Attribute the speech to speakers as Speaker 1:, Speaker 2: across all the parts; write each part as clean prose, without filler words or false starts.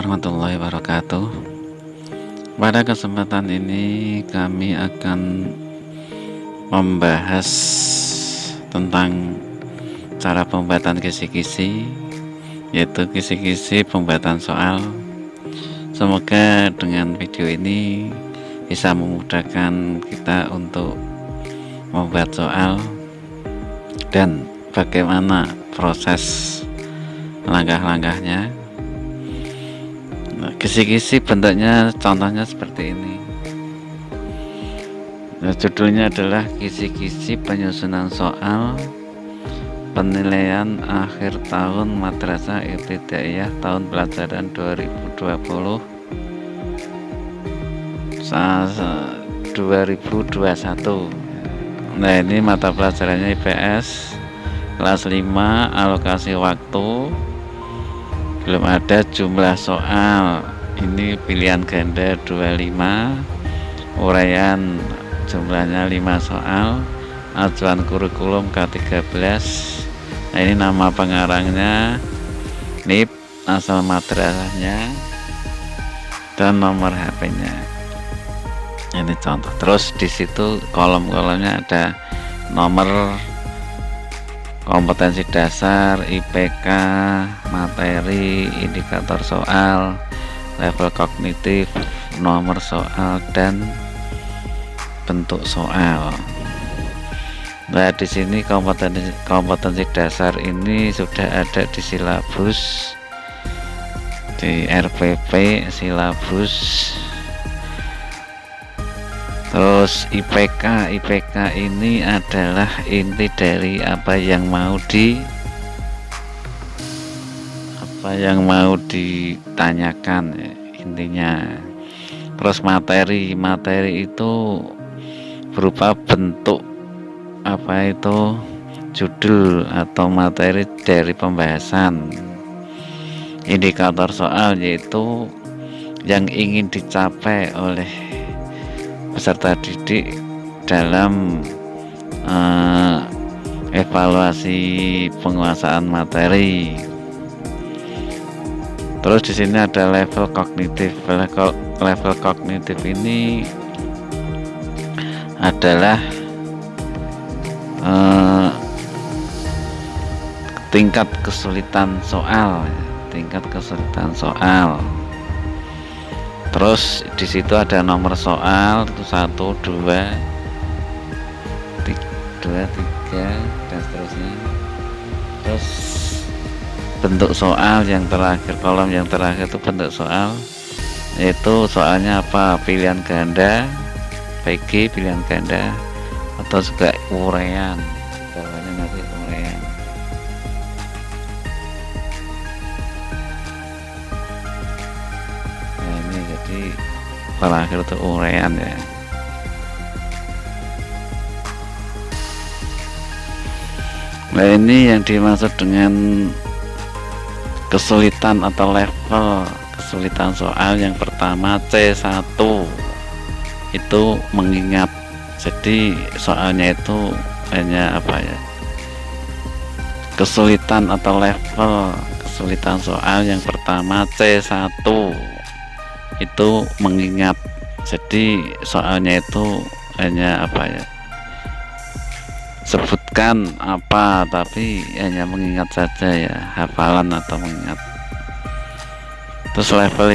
Speaker 1: warahmatullahi wabarakatuh. Pada kesempatan ini kami akan membahas tentang cara pembuatan kisi-kisi, yaitu kisi-kisi pembuatan soal. Semoga dengan video ini bisa memudahkan kita untuk membuat soal dan bagaimana proses langkah-langkahnya. Kisi-kisi bentuknya contohnya seperti ini. Judulnya adalah kisi-kisi penyusunan soal penilaian akhir tahun Madrasah Ibtidaiyah tahun pelajaran 2020 2021. Nah, ini mata pelajarannya IPS kelas 5, alokasi waktu belum ada, jumlah soal ini pilihan ganda 25, uraian jumlahnya 5 soal, acuan kurikulum K13. Nah, ini nama pengarangnya, NIP, asal madrasahnya, dan nomor HP-nya. Ini contoh. Terus di situ kolom-kolomnya ada nomor kompetensi dasar, IPK, materi, indikator soal, level kognitif, nomor soal, dan bentuk soal. Nah, di sini kompetensi dasar ini sudah ada di silabus, di RPP silabus. Terus IPK ini adalah inti dari apa yang mau ditanyakan, intinya. Terus materi itu berupa bentuk judul atau materi dari pembahasan. Indikator soal yaitu yang ingin dicapai oleh peserta didik dalam evaluasi penguasaan materi. Terus di sini ada level kognitif. Level kognitif ini adalah tingkat kesulitan soal. Terus di situ ada nomor soal itu 1, 2, 3 dan seterusnya. Terus bentuk soal yang terakhir, kolom yang terakhir itu bentuk soal, yaitu soalnya apa, pilihan ganda, PG pilihan ganda, atau juga uraian, bawahnya nanti uraian. Nah, ini jadi terakhir itu uraian ya. Nah, ini yang dimaksud dengan kesulitan atau level kesulitan soal. Yang pertama C1 itu mengingat. Jadi soalnya itu hanya kesulitan atau level kesulitan soal yang pertama C1 itu mengingat. Jadi soalnya itu hanya sebutkan apa, tapi hanya mengingat saja ya, hafalan atau mengingat. Terus level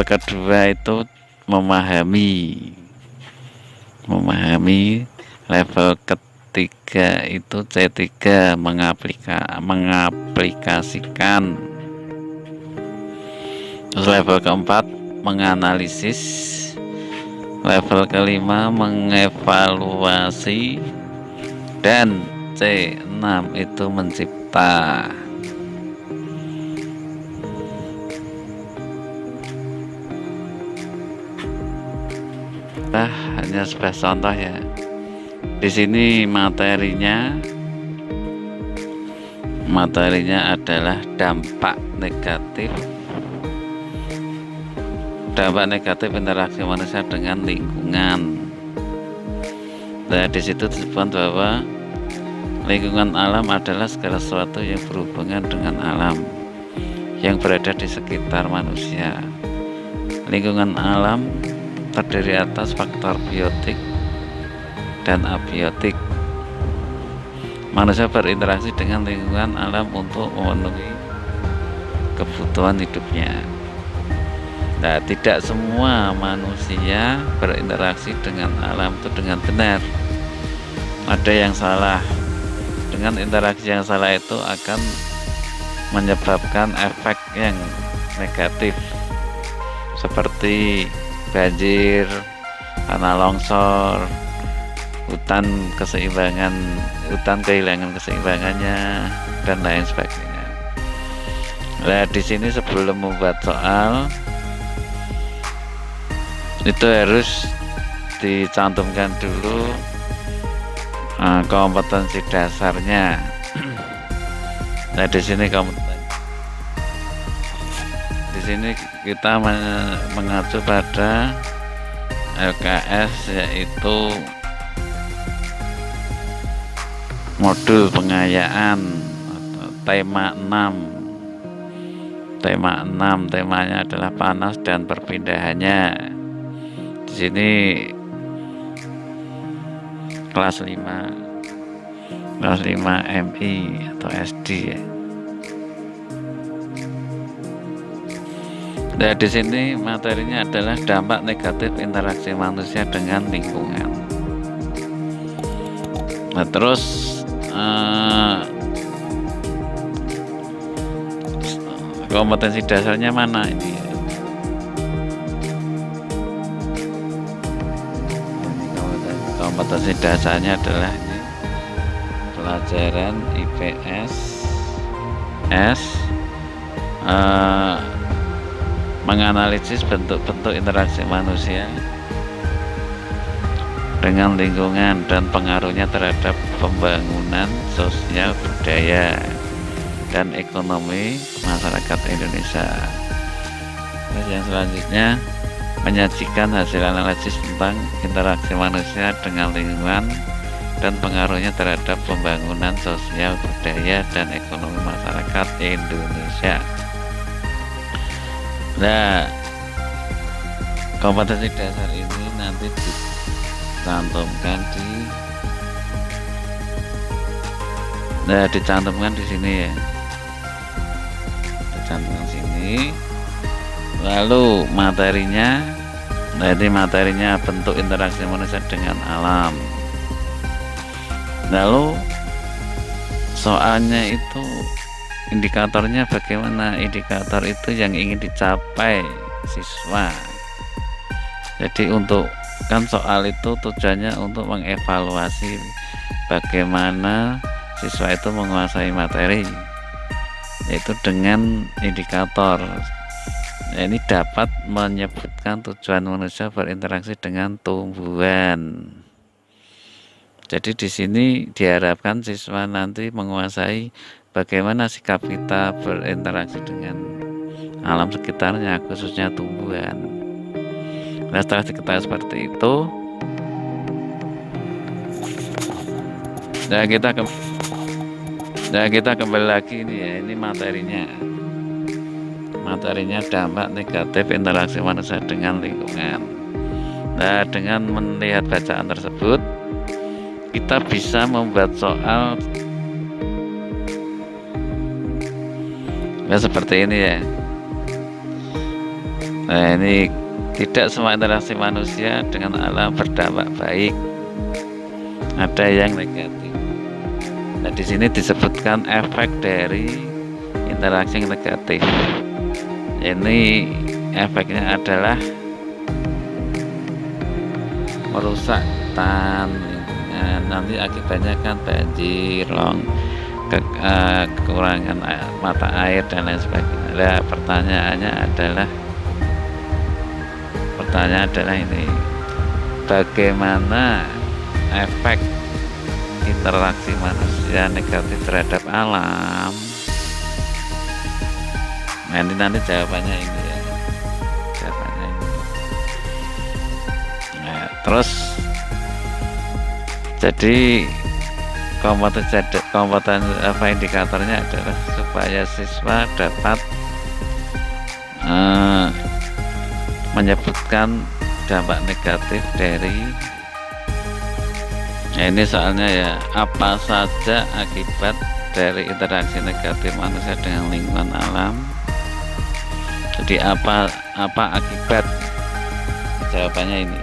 Speaker 1: kedua itu memahami. Level ketiga itu C3 mengaplikasikan. Terus level keempat menganalisis. Level kelima mengevaluasi, dan C6 itu mencipta. Hanya sebagai contoh ya. Di sini materinya adalah dampak negatif interaksi manusia dengan lingkungan. Nah, di situ disebut bahwa Lingkungan alam adalah segala sesuatu yang berhubungan dengan alam yang berada di sekitar manusia. Lingkungan alam terdiri atas faktor biotik dan abiotik. Manusia berinteraksi dengan lingkungan alam untuk memenuhi kebutuhan hidupnya. Nah, tidak semua manusia berinteraksi dengan alam itu dengan benar. Ada yang salah. Dengan interaksi yang salah itu akan menyebabkan efek yang negatif seperti banjir, tanah longsor, hutan kehilangan keseimbangannya dan lain sebagainya. Nah, di sini sebelum membuat soal itu harus dicantumkan dulu kompetensi dasarnya. Nah, di sini kita mengacu pada LKS, yaitu modul pengayaan atau tema 6. Temanya adalah panas dan perpindahannya. Di sini kelas 5 MI atau SD ya. Nah, di sini materinya adalah dampak negatif interaksi manusia dengan lingkungan. Nah, terus kompetensi dasarnya mana ini? Kompetensi dasarnya adalah ini, pelajaran IPS menganalisis bentuk-bentuk interaksi manusia dengan lingkungan dan pengaruhnya terhadap pembangunan sosial, budaya, dan ekonomi masyarakat Indonesia. Terus yang selanjutnya menyajikan hasil analisis tentang interaksi manusia dengan lingkungan dan pengaruhnya terhadap pembangunan sosial, budaya, dan ekonomi masyarakat Indonesia. Nah, kompetensi dasar ini nanti dicantumkan dicantumkan di sini ya. Dicantumkan sini. Lalu materinya, bentuk interaksi manusia dengan alam. Lalu soalnya itu indikatornya bagaimana? Indikator itu yang ingin dicapai siswa. Jadi kan soal itu tujuannya untuk mengevaluasi bagaimana siswa itu menguasai materi, yaitu dengan indikator. Ini dapat menyebutkan tujuan manusia berinteraksi dengan tumbuhan. Jadi di sini diharapkan siswa nanti menguasai bagaimana sikap kita berinteraksi dengan alam sekitarnya, khususnya tumbuhan. Nah, setelah diketahui seperti itu, kita kembali lagi ini ya, ini materinya dampak negatif interaksi manusia dengan lingkungan. Nah, dengan melihat bacaan tersebut, kita bisa membuat soal seperti ini ya. Nah, ini tidak semua interaksi manusia dengan alam berdampak baik, ada yang negatif. Nah, di sini disebutkan efek dari interaksi yang negatif. Ini efeknya atuh merusak hutan, nanti akibatnya kan banjir, kekurangan mata air dan lain sebagainya. Nah, pertanyaannya adalah ini, bagaimana efek interaksi manusia negatif terhadap alam? Nah, ini nanti jawabannya ini ya. Nah, terus jadi kompeten apa indikatornya adalah supaya siswa dapat menyebutkan dampak negatif dari ini soalnya ya, apa saja akibat dari interaksi negatif manusia dengan lingkungan alam. Jadi apa akibat, jawabannya ini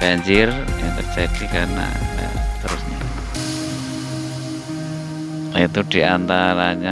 Speaker 1: banjir yang terjadi karena terusnya itu diantaranya